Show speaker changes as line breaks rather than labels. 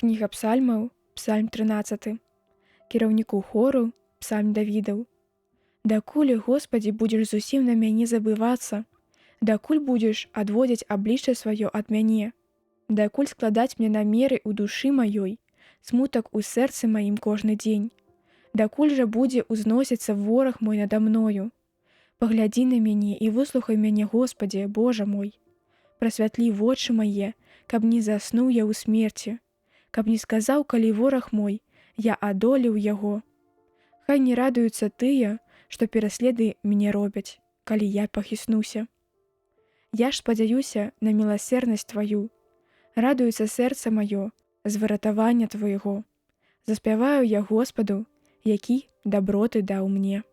Кніга псальмаў, псальм 13. Кіраўніку хору, псальм Давідаў. Дакуль, Господі, будзеш зусім на мяне забывацца? Дакуль будзеш адводзіць аблічча сваё ад мяне? Дакуль складаць мне намеры ў душы маёй, смутак у сэрцы маім кожны дзень? Дакуль жа будзе ўзносіцца вораг мой нада мною? Паглядзі на мяне і выслухай мяне, Господі, Божа мой. Прасвятлі вочы мае, каб не заснуў я ў смерці, каб не сказаў, калі вораг мой, я адолеў яго. Хай не радуюцца тыя, што пераследы мяне робяць, калі я пахіснуся. Я ж спадзяюся на міласэрнасць тваю. Радуецца сэрца маё з выратавання твайго. Заспяваю я Господу, які даброты даў мне.